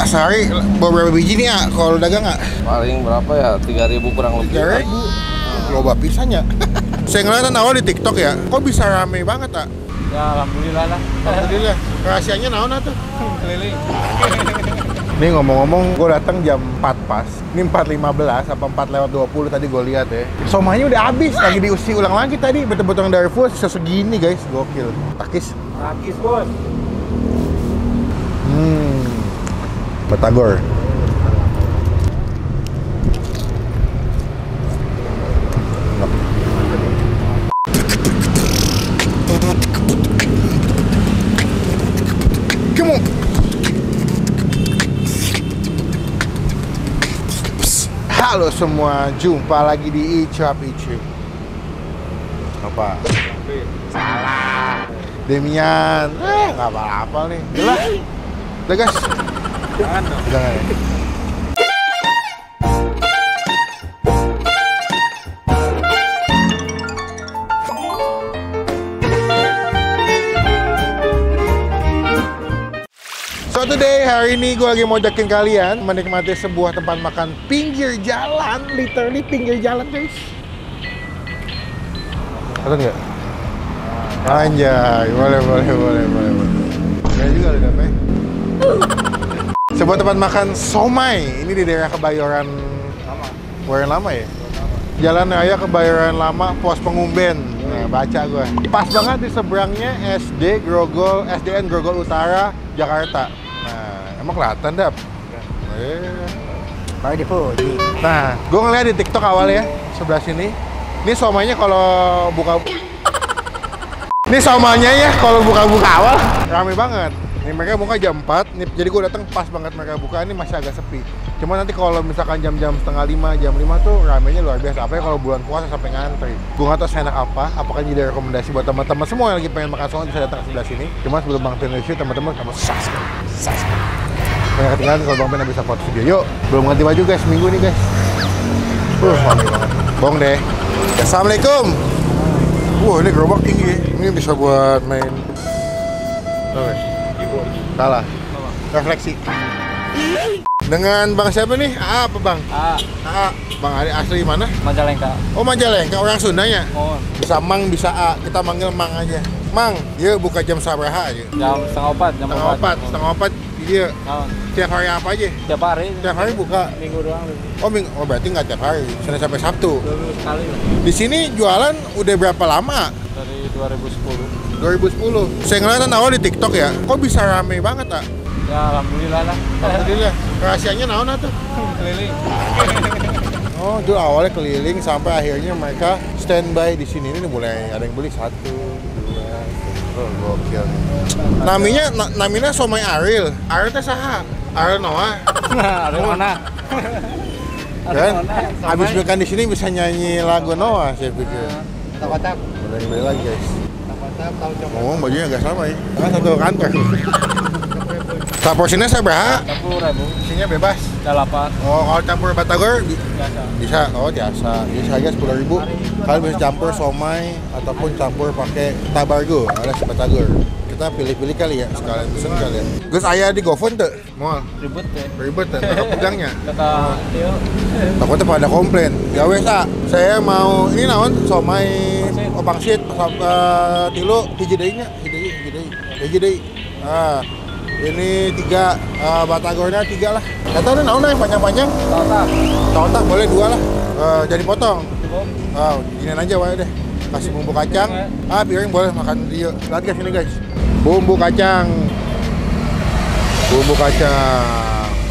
Sehari beberapa biji nih kalau dagang Paling berapa ya? 3.000 kurang lebih. 3.000. Loba pisannya. Saya ngeliat awal di TikTok ya, kok bisa rame banget Ya alhamdulillah lah. Alhamdulillah. Rahasianya naon tuh? Keliling. Nih ngomong-ngomong, gue datang jam 4 pas. Ini 4.15 apa 4:20 tadi gue lihat ya. Somanya udah habis, lagi diusi ulang lagi tadi. Betul-betul dari full segini guys, gokil. Takis. Takis bos. Batagor. Come on. Halo semua, jumpa lagi di Icap Icip. Apa? Salah. Demian. Nggak apa-apa nih. Udah guys. Jangan dong. Jangan ya. So today, hari ini gue lagi mau ajakin kalian menikmati sebuah tempat makan pinggir jalan. Literally pinggir jalan guys. Ada nggak? Anjay, boleh. Kayaknya juga ada apa? Sebuah tempat makan somai. Ini di daerah Kebayoran Lama ya? Jalan Raya Kebayoran Lama, Pos Pengumben. Nah, baca gue. Pas banget di seberangnya SDN Grogol Utara, Jakarta. Nah, emang kelihatan dap? Pakai dipuji. Nah, gue ngeliat di TikTok awalnya sebelah sini. Ini somainya kalau buka. Ini somanya ya kalau buka-buka awal rame banget. Ini mereka buka jam 4, nih, jadi gue datang pas banget mereka buka, ini masih agak sepi. Cuma nanti kalau misalkan jam-jam setengah 5, jam 5 tuh ramenya luar biasa. Apalagi kalau bulan puasa sampai ngantri. Gue nggak tahu seenak apa, apakah jadi rekomendasi buat teman-teman semua yang lagi pengen makan somai bisa datang ke sebelah sini. Cuma sebelum Bang Pin review, teman-teman kamu subscribe. Jangan ketinggalan kalau Bang Pin bisa foto video. Yuk, belum ganti baju guys, minggu nih guys. Wangi banget. Bohong deh. Assalamualaikum. Ini gerobak tinggi. Ini bisa buat main. Oke. Salah. Refleksi. Dengan Bang siapa nih? Apa Bang? Bang Ari asli mana? Majalengka. Oh Majalengka, orang Sundanya. Oh. Bisa Mang, bisa A. Kita manggil Mang aja. Mang, dia buka jam sabaraha aja. Jam setengah 4. Setengah 4. Dia tiap hari apa aja? Tiap hari. Tiap hari buka. Minggu doang. Oh berarti nggak tiap hari. Senin sampai Sabtu. 2 kali lah. Di sini jualan udah berapa lama? Dari 2010. 2010. Saya ngeliat awal di TikTok ya, kok bisa rame banget Ya alhamdulillah lah. Alhamdulillah. Rahasianya naon tuh? Keliling. Oh, itu awalnya keliling sampai akhirnya mereka standby di sini. Ini mulai ada yang beli 1, 2. Oh, gokil. Namanya somai Ariel. Ariel teh saha? Ariel Noah. Ada mana? Kan? Habis makan di sini bisa nyanyi lagu Noah, saya pikir. Kotak. Udah beli lagi guys. Tahu coba. Ngomong bajunya agak sama ya. Kan satu kantor. Porsinya saya berapa? 10.000. Isinya bebas. 8. Oh, kalau campur batagor Biasa. bisa. Oh, biasa. Bisa aja 10.000. Kalian bisa campur somai ataupun campur pakai tabargo alias batagor. Kita pilih-pilih kali ya, sekalian pesen kali ya. Gus ayah di GoFood tuh. Mau Ribet ya. ribet tuh, takut pegangnya. Kata yuk. Takutnya pada komplain. Ya wes saya mau ini naon somai pangsit tilu hiji deui nya, hiji deui. Ini 3 batagornya 3 lah. Kata udah naon yang panjang-panjang. Totak boleh 2 lah. Jadi potong. Ginian aja wae deh. Kasih bumbu kacang. Piring boleh makan dia. Lihat guys ini guys. Bumbu kacang.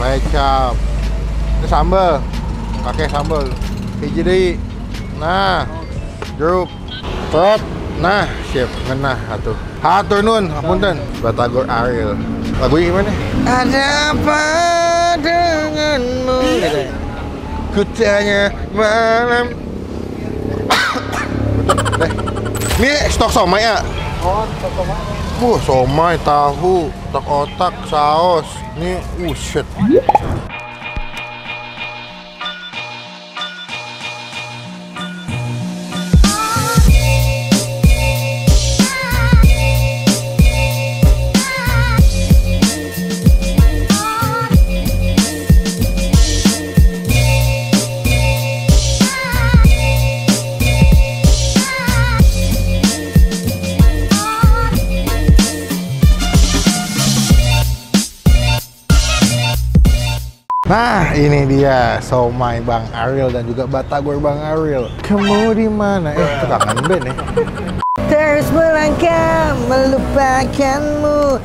Kecap. Ini sambal. Pakai sambal. Hiji deui. Nah. Jeruk. Prot. Nah, siap ngenah atuh. Hatur nuhun, hapunten. Batagor Ariel. Lagunya gimana? Ada apa denganmu? Gitu ya. Kutanya malam. Betul, ini stok somai ya? Oh, stok somai. Somai, tahu, otak, saus. Ini, shit. Nah, ini dia somai Bang Ariel dan juga batagor Bang Ariel. Kamu di mana? Itu kangen band ya. Terus melangkah melupakanmu.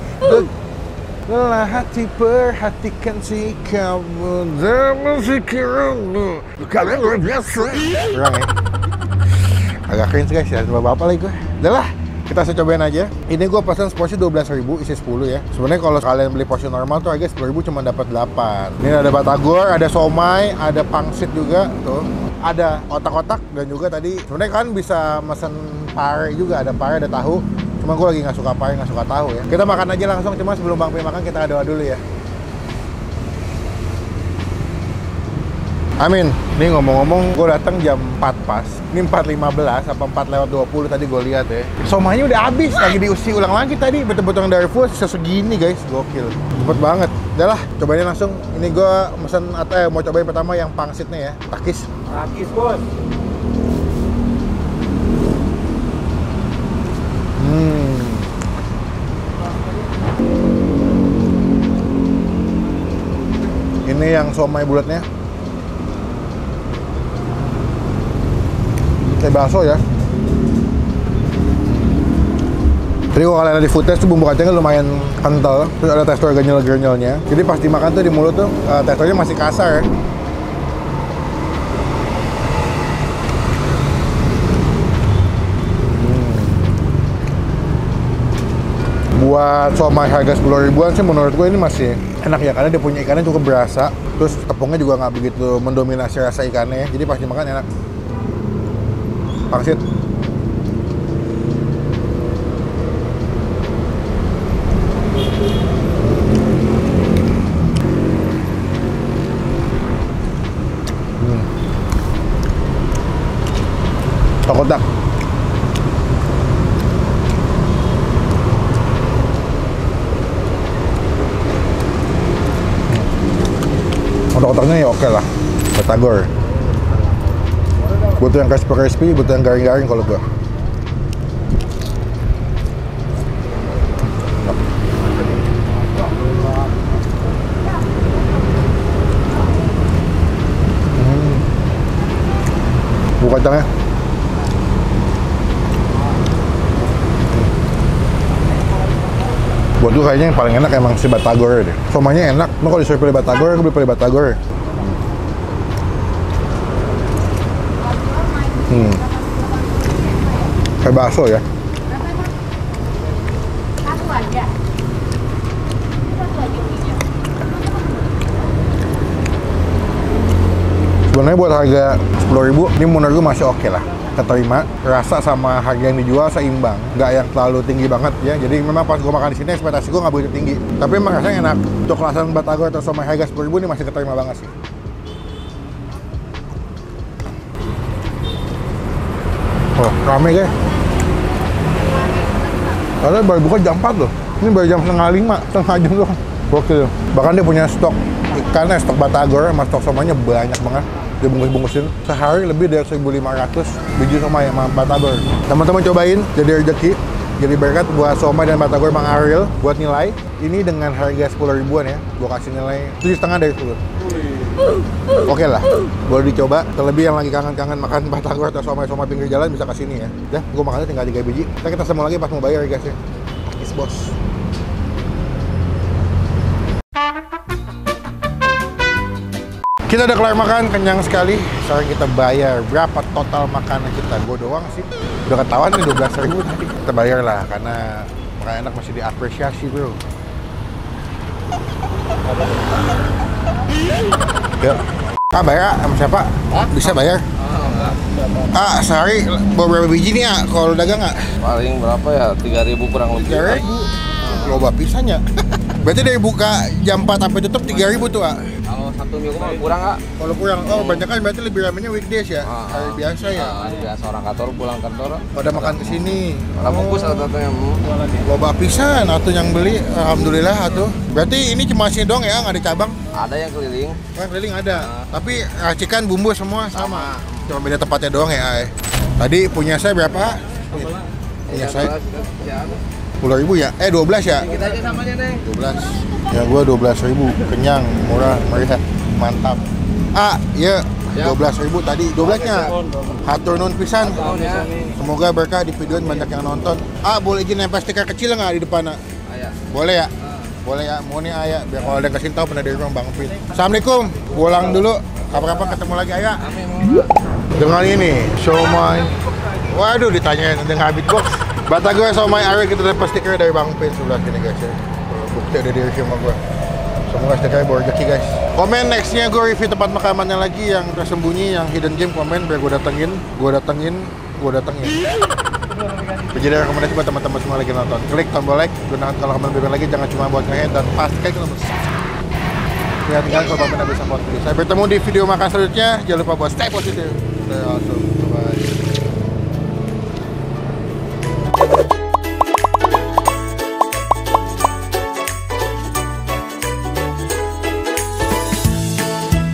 Lelah hati perhatikan si kamu dan pikiranmu. Kalian luar biasa. Kurang ya? Agak cringe guys ya, coba apa lagi gue. Udah lah, kita cobain aja. Ini gue pesan porsi 12.000, isi 10 ya. Sebenarnya kalau kalian beli porsi normal tuh harga 10.000 cuma dapat 8. Ini ada batagor, ada somai, ada pangsit juga tuh. Ada otak-otak dan juga tadi sebenarnya kan bisa mesen pare juga, ada pare, ada tahu. Cuma gue lagi nggak suka pare, nggak suka tahu ya. Kita makan aja langsung, cuma sebelum Bang Pi makan kita doa dulu ya. Amin. Nih ngomong-ngomong, gue datang jam 4 pas. Ini 4.15 apa 4:20 tadi gue lihat ya. Somanya udah habis, lagi diusi ulang lagi tadi. Betul-betul yang dari full sisa segini guys, gokil. Cepet banget. Udah lah, cobain langsung. Ini gue mesen mau cobain pertama yang pangsitnya ya, takis. Takis bos. Ini yang somai bulatnya. Kayak bakso ya. Jadi kalau kalian ada di food test tuh bumbu kacangnya lumayan kental, terus ada tekstur gernyel-gernyelnya. Jadi pas dimakan tuh di mulut tuh teksturnya masih kasar ya. Buat somai harga 10 ribuan sih menurut gue ini masih enak ya, karena dia punya ikannya cukup berasa, terus tepungnya juga nggak begitu mendominasi rasa ikannya, jadi pas dimakan enak. Pangsit. Otak-otak. Otak-otaknya ya oke lah. Batagor. Butuh yang crispy, butuh yang garing-garing kalau gua. Buka kacangnya. Buat gue kayaknya yang paling enak emang si batagor deh. Somanya enak, lo kalau disuruh pilih batagor, gue pilih batagor. Kayak bakso ya. Satu aja. Sebenarnya buat harga 10.000, ini menurut gue masih oke lah. Keterima, rasa sama harga yang dijual seimbang, nggak yang terlalu tinggi banget ya. Jadi memang pas gue makan di sini ekspektasi gue nggak begitu tinggi, tapi emang rasanya enak. Untuk kelasan batagor atau somai harga 10.000 ini masih keterima banget sih. Oh, rame guys. Karena baru buka jam 4 loh. Ini baru jam setengah 5, setengah jam doang. Gokil. Bahkan dia punya stok ikannya, stok batagor sama stok somanya banyak banget. Dia bungkus-bungkusin sehari lebih dari 1.500 biji somai sama batagor. Teman-teman cobain, jadi rezeki, jadi berkat buat somai dan batagor Bang Ariel. Buat nilai, ini dengan harga 10 ribuan ya, gua kasih nilai 7,5 dari 10. Oke lah, boleh dicoba. Terlebih yang lagi kangen-kangen makan batagor atau somai-somai pinggir jalan bisa kesini ya. Dah, gua makannya tinggal 3 biji. Kita ketemu lagi pas mau bayar guys ya. Is bos. Kita udah kelar makan, kenyang sekali. Sekarang kita bayar. Berapa total makanan kita? Gue doang sih. Udah ketahuan nih 12.000 tadi. Kita bayar lah, karena makanan enak masih diapresiasi bro. Yuk. Bayar sama siapa? Bisa bayar? Sehari berapa biji nih ya? Kalau dagang nggak? Paling berapa ya? 3.000 kurang lebih. 3.000? Loba pisannya. Berarti dari buka jam 4 sampai tutup 3.000 tuh, Kalau satu minggu mah kurang nggak? Kalau kurang, banyak kan berarti lebih ramenya weekdays ya? Hari biasa ya? Hari biasa orang kantor pulang kantor. Pada makan kesini. Orang bungkus atau-atau Loba pisan atau yang beli, alhamdulillah atuh. Berarti ini cuma sini doang ya, nggak ada cabang? ada yang keliling. Kan keliling ada. Tapi racikan bumbu semua sama. Cuma beda tempatnya doang ya, Ay. Tadi punya saya berapa? Punya saya 10.000 ya? 12 ya? Kita aja samanya, Neng. 12. Ya gua 12.000, kenyang, murah, meriah. mantap. Iya, Siap. 12.000 tadi, 12-nya. Hatur nuhun pisan. Ya. Semoga berkah di video banyak yang nonton. Boleh izin nempel stiker kecil nggak di depan? Ayah. Boleh ya? Boleh ya, mau nih ayah. Biar kalau ada yang kasih tahu pernah dari rumah Bang Pin. Assalamualaikum, pulang dulu. Kapan-kapan ketemu lagi ayah. Amin. Mau. Dengan ini, somai. Waduh, ditanyain dengan habit box. Bata gue somai ayah kita dapat stiker dari Bang Pin sebelah sini guys ya. Bukti ada di review sama gue. Semoga stikernya berrezeki guys. Komen nextnya gue review tempat makamannya lagi yang tersembunyi, yang hidden gem, komen biar gue datengin. Jadi rekomendasi buat teman-teman semua lagi nonton. Klik tombol like, gunakan kalau kalian bebek lagi jangan cuma buat ngehead dan pastikan tombol subscribe. Ya tinggal kalau kalian bisa buat video. Saya bertemu di video makan selanjutnya. Jangan lupa buat stay positif. Stay awesome. Bye.